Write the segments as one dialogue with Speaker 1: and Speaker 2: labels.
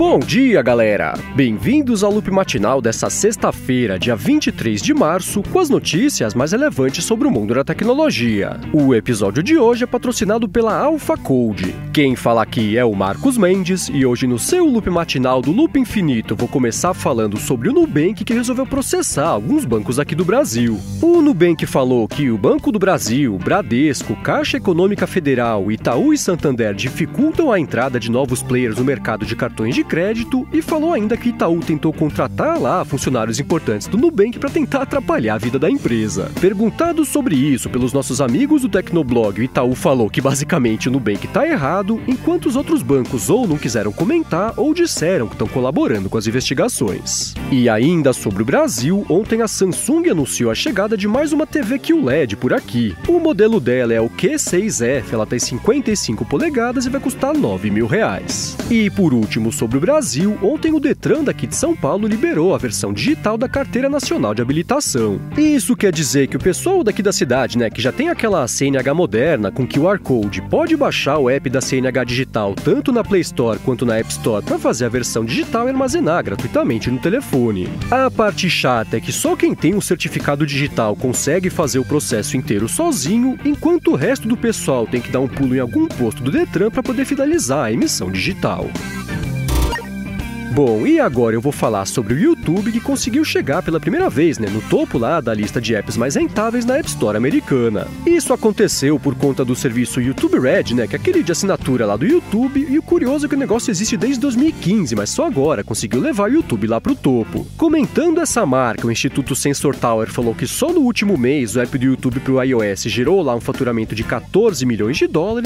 Speaker 1: Bom dia, galera! Bem-vindos ao Loop Matinal dessa sexta-feira, dia 23 de março, com as notícias mais relevantes sobre o mundo da tecnologia. O episódio de hoje é patrocinado pela AlphaCode. Quem fala aqui é o Marcos Mendes, e hoje no seu Loop Matinal do Loop Infinito vou começar falando sobre o Nubank, que resolveu processar alguns bancos aqui do Brasil. O Nubank falou que o Banco do Brasil, Bradesco, Caixa Econômica Federal, Itaú e Santander dificultam a entrada de novos players no mercado de cartões de crédito e falou ainda que Itaú tentou contratar lá funcionários importantes do Nubank para tentar atrapalhar a vida da empresa. Perguntado sobre isso pelos nossos amigos do Tecnoblog, o Itaú falou que basicamente o Nubank está errado, enquanto os outros bancos ou não quiseram comentar ou disseram que estão colaborando com as investigações. E ainda sobre o Brasil, ontem a Samsung anunciou a chegada de mais uma TV QLED por aqui. O modelo dela é o Q6F, ela tem 55 polegadas e vai custar R$9.000. E por último, sobre o Brasil, ontem o Detran daqui de São Paulo liberou a versão digital da Carteira Nacional de Habilitação. Isso quer dizer que o pessoal daqui da cidade, que já tem aquela CNH moderna com QR Code, pode baixar o app da CNH digital tanto na Play Store quanto na App Store para fazer a versão digital e armazenar gratuitamente no telefone. A parte chata é que só quem tem um certificado digital consegue fazer o processo inteiro sozinho, enquanto o resto do pessoal tem que dar um pulo em algum posto do Detran para poder finalizar a emissão digital. Bom, e agora eu vou falar sobre o YouTube, que conseguiu chegar pela primeira vez no topo lá da lista de apps mais rentáveis na App Store americana. Isso aconteceu por conta do serviço YouTube Red, que é aquele de assinatura lá do YouTube, e o curioso é que o negócio existe desde 2015, mas só agora conseguiu levar o YouTube lá pro topo. Comentando essa marca, o Instituto Sensor Tower falou que só no último mês o app do YouTube pro iOS gerou lá um faturamento de $14 milhões,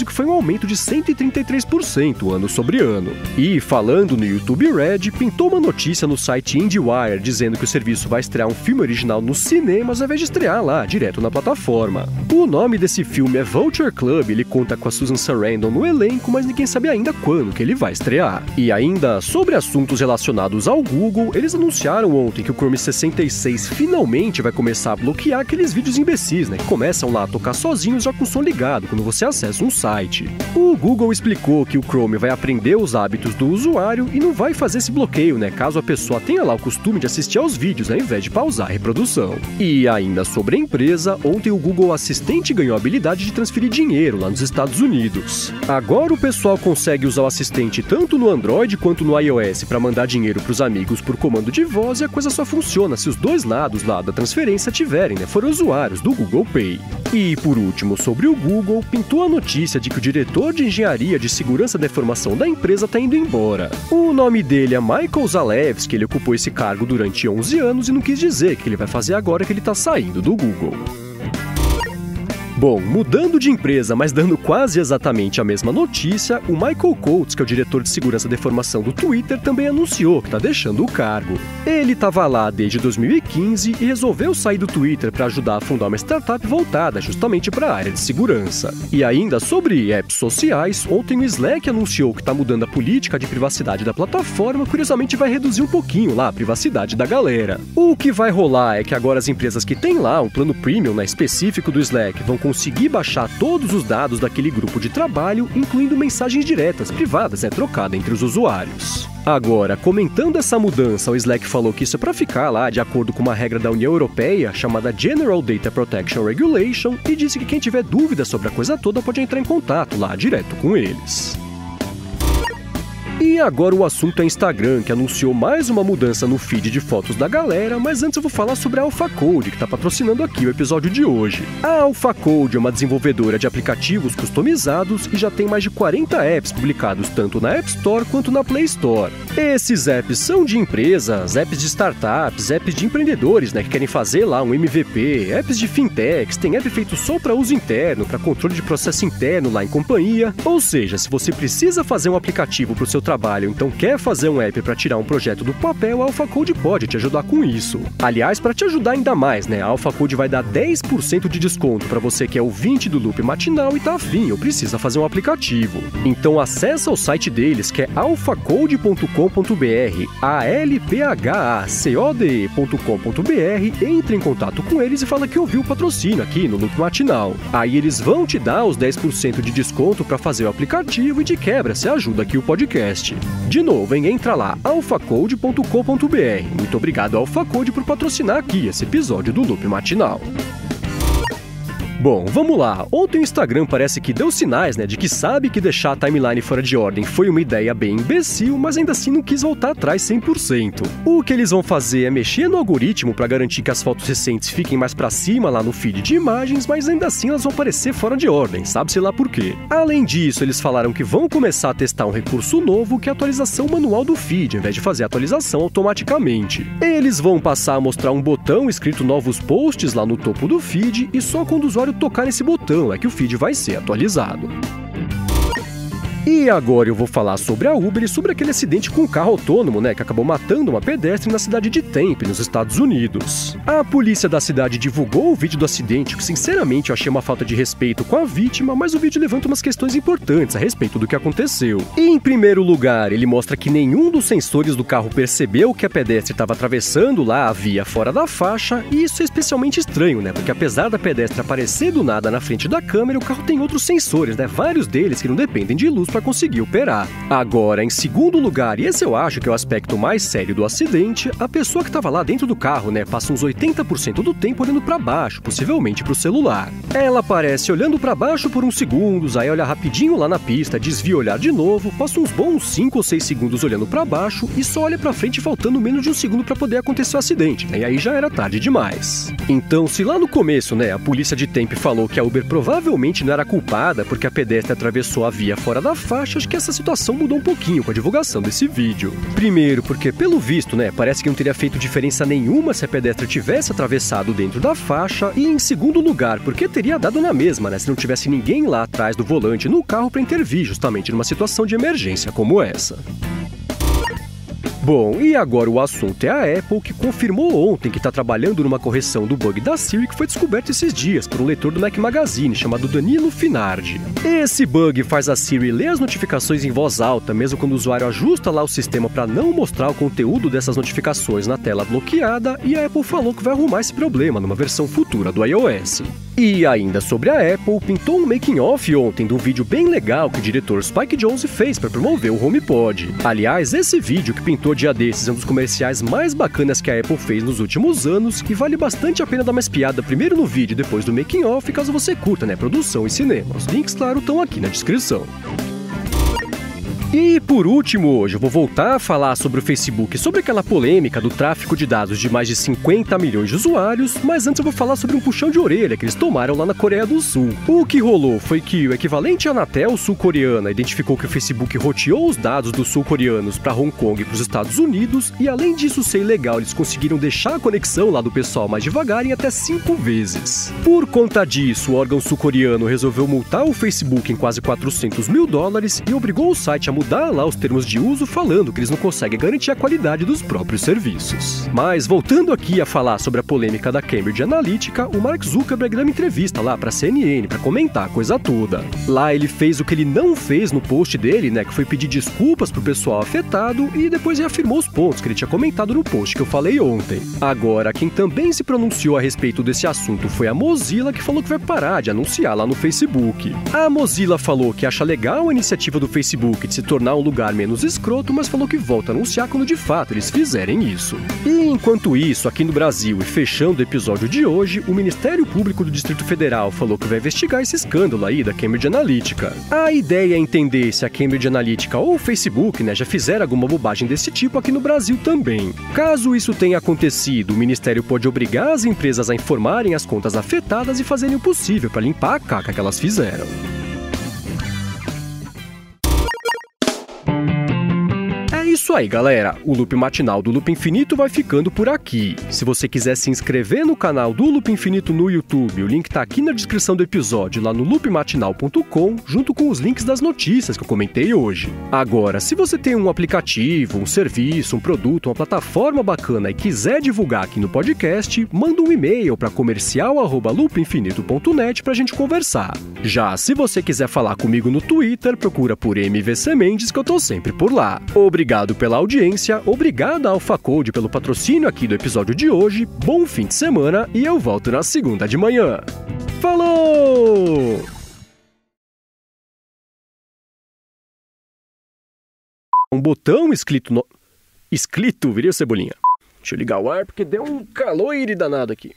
Speaker 1: o que foi um aumento de 133% ano sobre ano. E falando no YouTube Red, pintou uma notícia no site IndieWire dizendo que o serviço vai estrear um filme original nos cinemas ao invés de estrear lá, direto na plataforma. O nome desse filme é Vulture Club, ele conta com a Susan Sarandon no elenco, mas ninguém sabe ainda quando que ele vai estrear. E ainda sobre assuntos relacionados ao Google, eles anunciaram ontem que o Chrome 66 finalmente vai começar a bloquear aqueles vídeos imbecis, que começam lá a tocar sozinhos já com o som ligado quando você acessa um site. O Google explicou que o Chrome vai aprender os hábitos do usuário e não vai fazer esse bloqueio, caso a pessoa tenha lá o costume de assistir aos vídeos, ao invés de pausar a reprodução. E ainda sobre a empresa, ontem o Google Assistente ganhou a habilidade de transferir dinheiro lá nos Estados Unidos. Agora o pessoal consegue usar o assistente tanto no Android quanto no iOS para mandar dinheiro para os amigos por comando de voz, e a coisa só funciona se os dois lados lá da transferência tiverem, forem usuários do Google Pay. E por último, sobre o Google, pintou a notícia de que o diretor de engenharia de segurança da informação da empresa está indo embora. O nome dele é Michael Zalewski, ele ocupou esse cargo durante 11 anos e não quis dizer o que ele vai fazer agora que ele está saindo do Google. Bom, mudando de empresa, mas dando quase exatamente a mesma notícia, o Michael Coates, que é o diretor de segurança da informação do Twitter, também anunciou que está deixando o cargo. Ele estava lá desde 2015 e resolveu sair do Twitter para ajudar a fundar uma startup voltada justamente para a área de segurança. E ainda sobre apps sociais, ontem o Slack anunciou que está mudando a política de privacidade da plataforma, curiosamente vai reduzir um pouquinho lá a privacidade da galera. O que vai rolar é que agora as empresas que têm lá um plano premium específico do Slack vão conseguir baixar todos os dados daquele grupo de trabalho, incluindo mensagens diretas, privadas, trocadas entre os usuários. Agora, comentando essa mudança, o Slack falou que isso é para ficar lá de acordo com uma regra da União Europeia chamada General Data Protection Regulation, e disse que quem tiver dúvida sobre a coisa toda pode entrar em contato lá direto com eles. E agora o assunto é Instagram, que anunciou mais uma mudança no feed de fotos da galera, mas antes eu vou falar sobre a AlphaCode, que está patrocinando aqui o episódio de hoje. A AlphaCode é uma desenvolvedora de aplicativos customizados e já tem mais de 40 apps publicados tanto na App Store quanto na Play Store. Esses apps são de empresas, apps de startups, apps de empreendedores, que querem fazer lá um MVP, apps de fintechs, tem app feito só para uso interno, para controle de processo interno lá em companhia. Ou seja, se você precisa fazer um aplicativo para o seu trabalho, então quer fazer um app para tirar um projeto do papel, a AlphaCode pode te ajudar com isso. Aliás, para te ajudar ainda mais, a AlphaCode vai dar 10% de desconto para você que é ouvinte do Loop Matinal e tá afim ou precisa fazer um aplicativo. Então acessa o site deles, que é alphacode.com.br, alphacode.com.br, entre em contato com eles e fala que ouviu o patrocínio aqui no Loop Matinal. Aí eles vão te dar os 10% de desconto para fazer o aplicativo e de quebra você ajuda aqui o podcast. podcast. De novo, entra lá, alphacode.com.br. Muito obrigado, AlphaCode, por patrocinar aqui esse episódio do Loop Matinal. Bom, vamos lá. Ontem o Instagram parece que deu sinais, de que sabe que deixar a timeline fora de ordem foi uma ideia bem imbecil, mas ainda assim não quis voltar atrás 100%. O que eles vão fazer é mexer no algoritmo para garantir que as fotos recentes fiquem mais pra cima lá no feed de imagens, mas ainda assim elas vão aparecer fora de ordem, sabe-se lá por quê. Além disso, eles falaram que vão começar a testar um recurso novo, que é a atualização manual do feed, ao invés de fazer a atualização automaticamente. Eles vão passar a mostrar um botão escrito novos posts lá no topo do feed, e só quando o usuário tocar nesse botão é que o feed vai ser atualizado. E agora eu vou falar sobre a Uber e sobre aquele acidente com um carro autônomo, que acabou matando uma pedestre na cidade de Tempe, nos Estados Unidos. A polícia da cidade divulgou o vídeo do acidente, que sinceramente eu achei uma falta de respeito com a vítima, mas o vídeo levanta umas questões importantes a respeito do que aconteceu. E, em primeiro lugar, ele mostra que nenhum dos sensores do carro percebeu que a pedestre estava atravessando lá a via fora da faixa, e isso é especialmente estranho, porque apesar da pedestre aparecer do nada na frente da câmera, o carro tem outros sensores, vários deles que não dependem de luz para conseguir operar. Agora, em segundo lugar, e esse eu acho que é o aspecto mais sério do acidente, a pessoa que estava lá dentro do carro, passa uns 80% do tempo olhando para baixo, possivelmente para o celular. Ela aparece olhando para baixo por uns segundos, aí olha rapidinho lá na pista, desvia o olhar de novo, passa uns bons 5 ou 6 segundos olhando para baixo e só olha para frente faltando menos de um segundo para poder acontecer o acidente, e aí já era tarde demais. Então, se lá no começo, a polícia de Tempe falou que a Uber provavelmente não era culpada porque a pedestre atravessou a via fora da faixa, acho que essa situação mudou um pouquinho com a divulgação desse vídeo. Primeiro, porque pelo visto, parece que não teria feito diferença nenhuma se a pedestre tivesse atravessado dentro da faixa, e em segundo lugar, porque teria dado na mesma, se não tivesse ninguém lá atrás do volante no carro para intervir justamente numa situação de emergência como essa. Bom, e agora o assunto é a Apple, que confirmou ontem que está trabalhando numa correção do bug da Siri que foi descoberto esses dias por um leitor do Mac Magazine chamado Danilo Finardi. Esse bug faz a Siri ler as notificações em voz alta, mesmo quando o usuário ajusta lá o sistema para não mostrar o conteúdo dessas notificações na tela bloqueada, e a Apple falou que vai arrumar esse problema numa versão futura do iOS. E ainda sobre a Apple, pintou um making-off ontem de um vídeo bem legal que o diretor Spike Jonze fez para promover o HomePod. Aliás, esse vídeo que pintou dia desses é um dos comerciais mais bacanas que a Apple fez nos últimos anos, e vale bastante a pena dar uma espiada primeiro no vídeo e depois no making-off, caso você curta, produção e cinema. Os links, claro, estão aqui na descrição. E por último, hoje eu vou voltar a falar sobre o Facebook, sobre aquela polêmica do tráfico de dados de mais de 50 milhões de usuários, mas antes eu vou falar sobre um puxão de orelha que eles tomaram lá na Coreia do Sul. O que rolou foi que o equivalente Anatel sul-coreana identificou que o Facebook roteou os dados dos sul-coreanos para Hong Kong e para os Estados Unidos, e além disso ser ilegal, eles conseguiram deixar a conexão lá do pessoal mais devagar em até 5 vezes. Por conta disso, o órgão sul-coreano resolveu multar o Facebook em quase $400 mil e obrigou o site a mudar lá os termos de uso, falando que eles não conseguem garantir a qualidade dos próprios serviços. Mas voltando aqui a falar sobre a polêmica da Cambridge Analytica, o Mark Zuckerberg deu uma entrevista lá pra CNN pra comentar a coisa toda. Lá ele fez o que ele não fez no post dele, que foi pedir desculpas pro pessoal afetado, e depois reafirmou os pontos que ele tinha comentado no post que eu falei ontem. Agora, quem também se pronunciou a respeito desse assunto foi a Mozilla, que falou que vai parar de anunciar lá no Facebook. A Mozilla falou que acha legal a iniciativa do Facebook de se tornar um lugar menos escroto, mas falou que volta a anunciar quando de fato eles fizerem isso. E enquanto isso, aqui no Brasil, e fechando o episódio de hoje, o Ministério Público do Distrito Federal falou que vai investigar esse escândalo aí da Cambridge Analytica. A ideia é entender se a Cambridge Analytica ou o Facebook, já fizeram alguma bobagem desse tipo aqui no Brasil também. Caso isso tenha acontecido, o Ministério pode obrigar as empresas a informarem as contas afetadas e fazerem o possível para limpar a caca que elas fizeram. Isso aí, galera, o Loop Matinal do Loop Infinito vai ficando por aqui. Se você quiser se inscrever no canal do Loop Infinito no YouTube, o link tá aqui na descrição do episódio, lá no loopmatinal.com, junto com os links das notícias que eu comentei hoje. Agora, se você tem um aplicativo, um serviço, um produto, uma plataforma bacana e quiser divulgar aqui no podcast, manda um e-mail para comercial@loopinfinito.net pra gente conversar. Já se você quiser falar comigo no Twitter, procura por MVC Mendes, que eu tô sempre por lá. Obrigado pela audiência, obrigado a AlphaCode pelo patrocínio aqui do episódio de hoje, bom fim de semana e eu volto na segunda de manhã. Falou! um botão escrito escrito, viria Cebolinha. Deixa eu ligar o ar porque deu um calor danado aqui.